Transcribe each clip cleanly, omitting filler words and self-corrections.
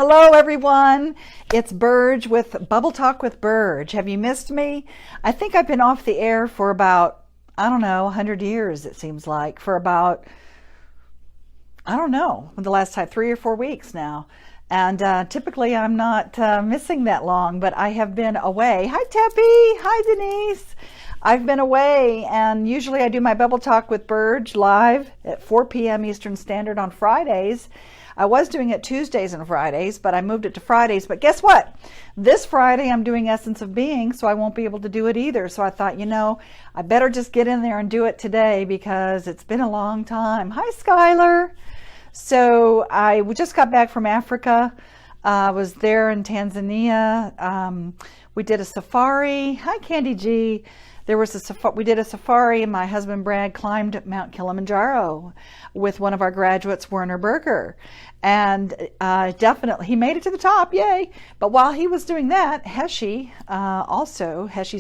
Hello everyone, it's Burge with Bubble Talk with Burge. Have you missed me? I think I've been off the air for about, 100 years it seems like, for about, the last time, 3 or 4 weeks now. And typically I'm not missing that long, but I have been away. Hi Teppy, hi Denise. I've been away, and usually I do my Bubble Talk with Burge live at 4 p.m. Eastern Standard on Fridays. I was doing it Tuesdays and Fridays, but I moved it to Fridays. But guess what? This Friday I'm doing Essence of Being, so I won't be able to do it either. So I thought, I better just get in there and do it today because it's been a long time. Hi, Skylar. So I just got back from Africa. I was there in Tanzania. We did a safari. Hi, Candy G. We did a safari, and my husband Brad climbed Mount Kilimanjaro with one of our graduates, Werner Berger, and definitely he made it to the top, yay! But while he was doing that, Heshi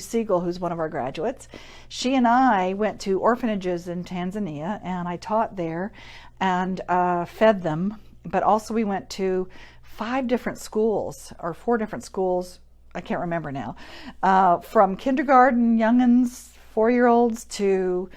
Siegel, who's one of our graduates, she and I went to orphanages in Tanzania, and I taught there and fed them. But also we went to 5 different schools or 4 different schools. I can't remember now, from kindergarten youngins, 4-year-olds to,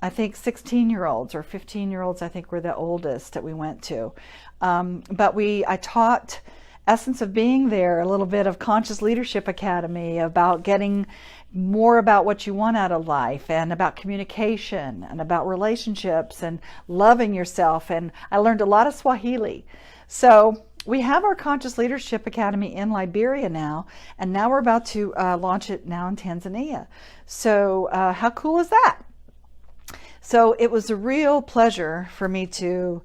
I think, 16-year-olds or 15-year-olds, I think were the oldest that we went to. But I taught Essence of Being there, a little bit of Conscious Leadership Academy, about getting more about what you want out of life, and about communication, and about relationships, and loving yourself. And I learned a lot of Swahili. So we have our Conscious Leadership Academy in Liberia now, and now we're about to launch it now in Tanzania. So how cool is that? So it was a real pleasure for me to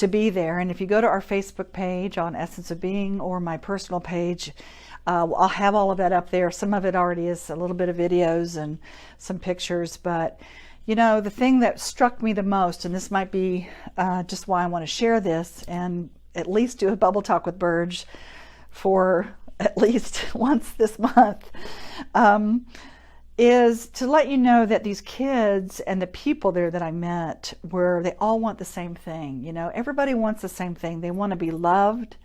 be there. And if you go to our Facebook page on Essence of Being or my personal page, I'll have all of that up there. Some of it already is a little bit of videos and some pictures. But, the thing that struck me the most, and this might be just why I want to share this and at least do a Bubble Talk with Burge for at least once this month, is to let you know that these kids and the people there that I met they all want the same thing. Everybody wants the same thing. They want to be loved.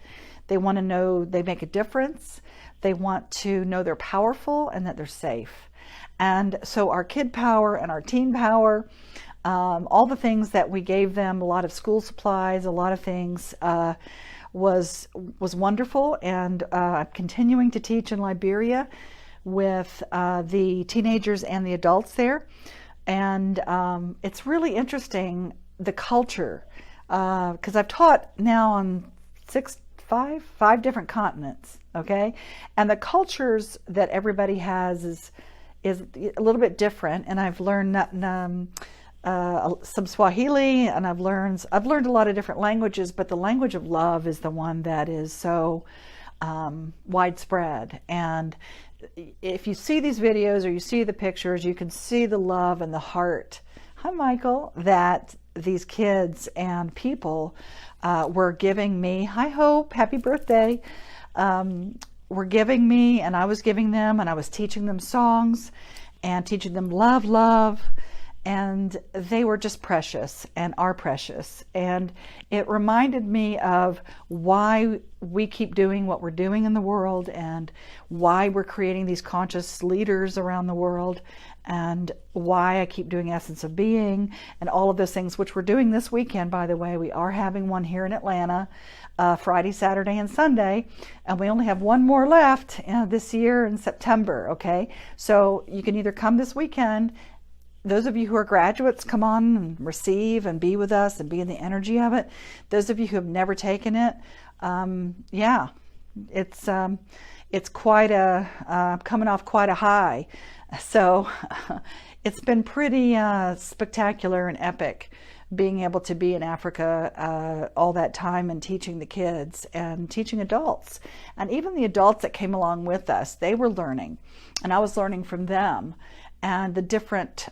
They want to know they make a difference. They want to know they're powerful and that they're safe. And so our kid power and our teen power, all the things that we gave them, a lot of school supplies, a lot of things, was wonderful. And I'm continuing to teach in Liberia with the teenagers and the adults there. And it's really interesting, the culture, because I've taught now on 5 different continents, okay? And the cultures that everybody has is a little bit different. And I've learned some Swahili, and I've learned a lot of different languages, but the language of love is the one that is so widespread. And if you see these videos or you see the pictures, you can see the love and the heart, hi Michael, that these kids and people were giving me. Hi Hope, happy birthday. Were giving me, and I was giving them, and I was teaching them songs and teaching them love. And they were just precious and are precious. And it reminded me of why we keep doing what we're doing in the world, and why we're creating these conscious leaders around the world, and why I keep doing Essence of Being and all of those things, which we're doing this weekend, by the way. We are having one here in Atlanta, Friday, Saturday, and Sunday. And we only have one more left this year in September, okay? So you can either come this weekend. Those of you who are graduates, come on and receive and be with us and be in the energy of it. Those of you who have never taken it, it's quite coming off quite a high. So it's been pretty spectacular and epic being able to be in Africa all that time and teaching the kids and teaching adults. And even the adults that came along with us, they were learning, and I was learning from them. And the different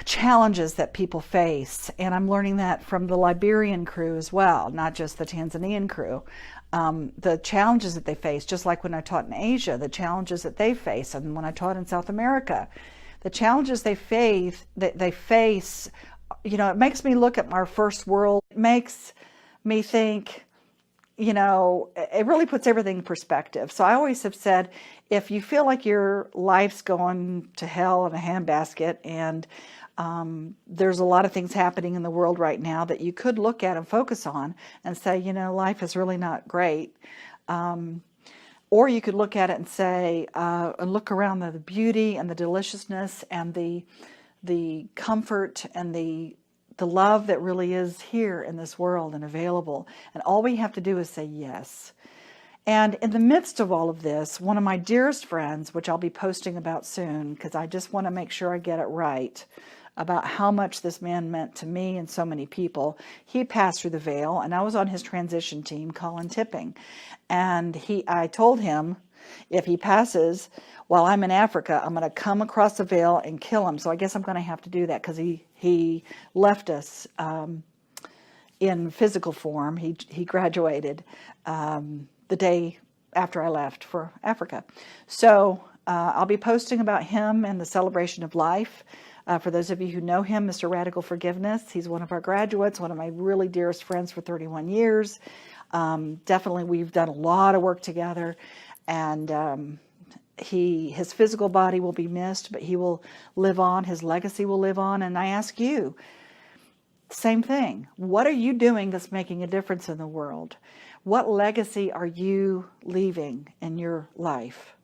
challenges that people face. And I'm learning that from the Liberian crew as well, not just the Tanzanian crew. The challenges that they face, just like when I taught in Asia, the challenges that they face, and when I taught in South America, the challenges they face, it makes me look at our first world. It makes me think, you know, it really puts everything in perspective. So I always have said, if you feel like your life's going to hell in a handbasket, and there's a lot of things happening in the world right now that you could look at and focus on and say, you know, life is really not great. Or you could look at it and say, and look around the beauty and the deliciousness and the comfort and the love that really is here in this world and available. And all we have to do is say yes. And in the midst of all of this, one of my dearest friends, which I'll be posting about soon, because I just want to make sure I get it right, about how much this man meant to me and so many people. He passed through the veil, and I was on his transition team, Colin Tipping. And I told him, if he passes while I'm in Africa, I'm going to come across the veil and kill him. So I guess I'm going to have to do that, because he left us in physical form. He graduated the day after I left for Africa. So I'll be posting about him and the celebration of life. For those of you who know him, Mr. Radical Forgiveness, he's one of our graduates, one of my really dearest friends for 31 years. Definitely, we've done a lot of work together, and his physical body will be missed, but he will live on. His legacy will live on. And I ask you, same thing. What are you doing that's making a difference in the world? What legacy are you leaving in your life?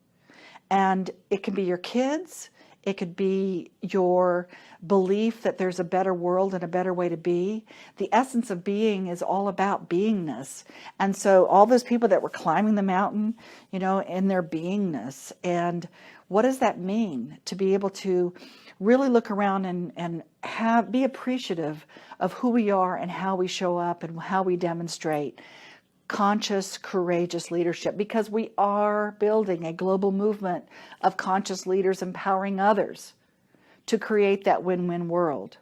And it can be your kids. It could be your belief that there's a better world and a better way to be. The essence of being is all about beingness. And so all those people that were climbing the mountain, you know, in their beingness. And what does that mean? To be able to really look around and be appreciative of who we are and how we show up and how we demonstrate conscious, courageous leadership, because we are building a global movement of conscious leaders empowering others to create that win-win world.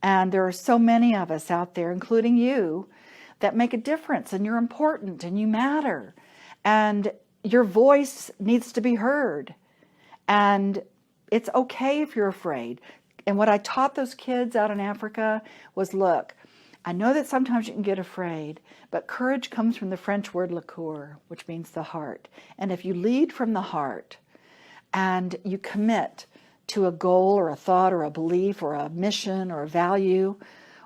And there are so many of us out there, including you, that make a difference, and you're important and you matter, and your voice needs to be heard. And it's okay if you're afraid. And what I taught those kids out in Africa was, look, I know that sometimes you can get afraid, but courage comes from the French word le coeur, which means the heart. And if you lead from the heart and you commit to a goal or a thought or a belief or a mission or a value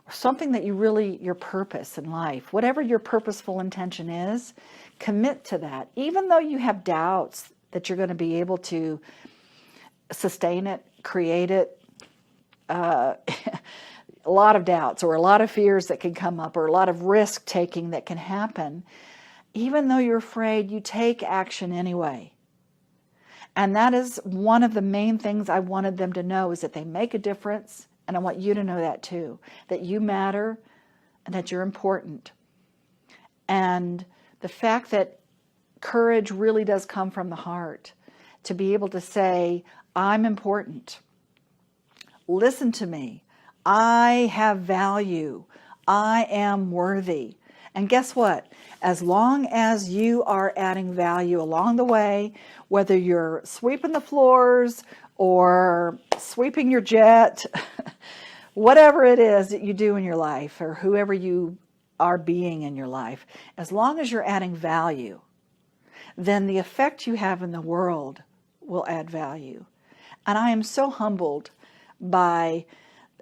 or something that your purpose in life, whatever your purposeful intention is, commit to that. Even though you have doubts that you're going to be able to sustain it, create it, a lot of doubts or a lot of fears that can come up or a lot of risk taking that can happen, even though you're afraid, you take action anyway. And that is one of the main things I wanted them to know, is that they make a difference. And I want you to know that too, that you matter and that you're important. And the fact that courage really does come from the heart, to be able to say, I'm important. Listen to me. I have value. I am worthy. And guess what? As long as you are adding value along the way, whether you're sweeping the floors or sweeping your jet, whatever it is that you do in your life, or whoever you are being in your life, as long as you're adding value, then the effect you have in the world will add value. And I am so humbled by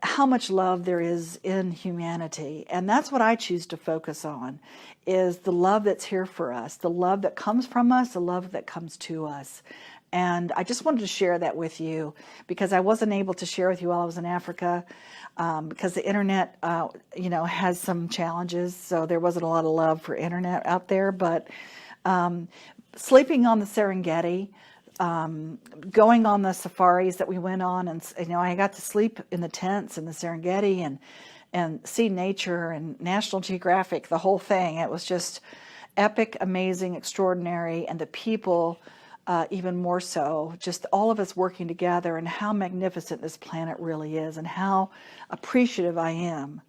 how much love there is in humanity. And that's what I choose to focus on, is the love that's here for us, the love that comes from us, the love that comes to us. And I just wanted to share that with you, because I wasn't able to share with you while I was in Africa, because the internet, has some challenges. So there wasn't a lot of love for internet out there. But sleeping on the Serengeti, going on the safaris that we went on, and I got to sleep in the tents in the Serengeti and see nature and National Geographic, the whole thing. It was just epic, amazing, extraordinary, and the people even more so. Just all of us working together, and how magnificent this planet really is, and how appreciative I am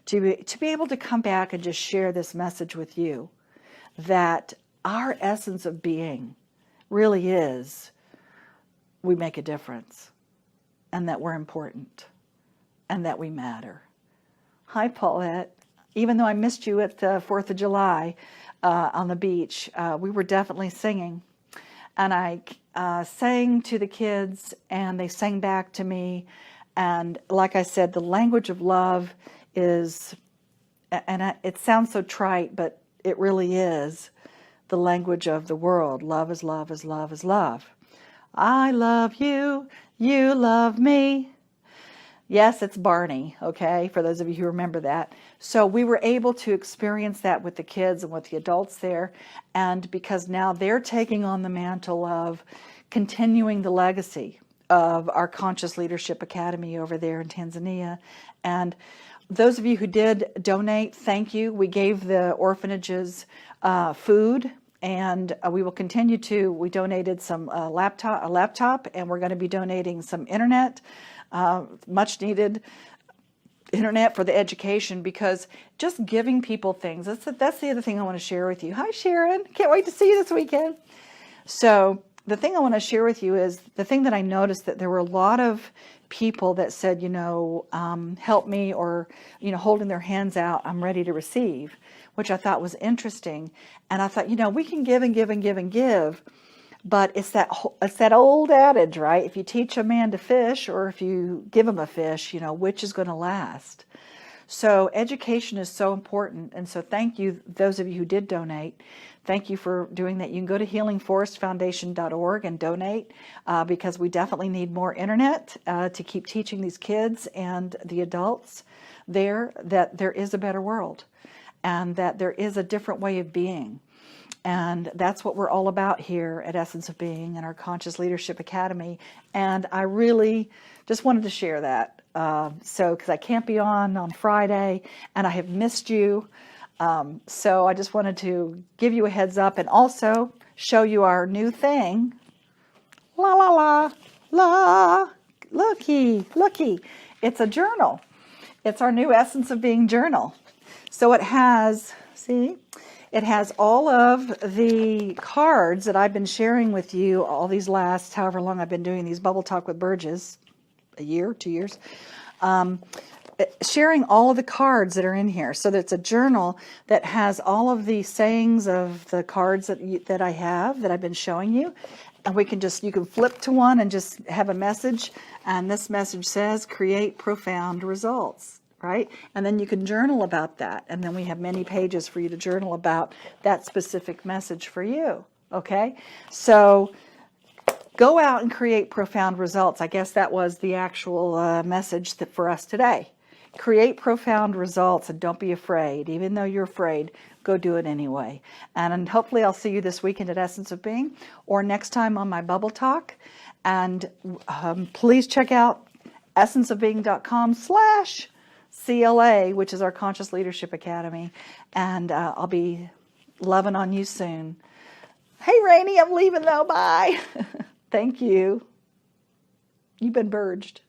to be able to come back and just share this message with you, that our essence of being really is, we make a difference, and that we're important, and that we matter. Hi, Paulette. Even though I missed you at the 4th of July, on the beach, we were definitely singing. And I sang to the kids, and they sang back to me. And like I said, the language of love is, and it sounds so trite, but it really is the language of the world. Love is love is love is love. I love you, you love me. Yes, it's Barney, okay, for those of you who remember that. So we were able to experience that with the kids and with the adults there. And because now they're taking on the mantle of continuing the legacy of our Conscious Leadership Academy over there in Tanzania. And those of you who did donate, thank you. We gave the orphanages food, and we will continue to. We donated some a laptop, and we're going to be donating some internet, much needed internet for the education, because just giving people things, that's the other thing I want to share with you. Hi, Sharon. Can't wait to see you this weekend. So the thing I want to share with you is the thing that I noticed, that there were a lot of people that said, help me, or, holding their hands out, I'm ready to receive, which I thought was interesting. And I thought, we can give and give and give and give, but it's that old adage, right? If you teach a man to fish, or if you give him a fish, which is going to last? So education is so important. And so thank you, those of you who did donate. Thank you for doing that. You can go to healingforestfoundation.org and donate, because we definitely need more internet to keep teaching these kids and the adults there that there is a better world, and that there is a different way of being. And that's what we're all about here at Essence of Being and our Conscious Leadership Academy. And I really just wanted to share that. Because I can't be on Friday, and I have missed you. So I just wanted to give you a heads up, and also show you our new thing. La la la la. Looky. It's a journal. It's our new Essence of Being journal. So it has, it has all of the cards that I've been sharing with you all these last, however long I've been doing these Bubble Talk with Burgess, a year, 2 years, sharing all of the cards that are in here. So it's a journal that has all of the sayings of the cards that I have, that I've been showing you. And you can flip to one and just have a message. And this message says, create profound results. Right? And then you can journal about that. And then we have many pages for you to journal about that specific message for you. Okay? So go out and create profound results. I guess that was the actual message for us today. Create profound results, and don't be afraid. Even though you're afraid, go do it anyway. And hopefully I'll see you this weekend at Essence of Being, or next time on my Bubble Talk. And please check out essenceofbeing.com/CLA, which is our Conscious Leadership Academy. And I'll be loving on you soon. Hey, Rainey, I'm leaving though. Bye. Thank you. You've been purged.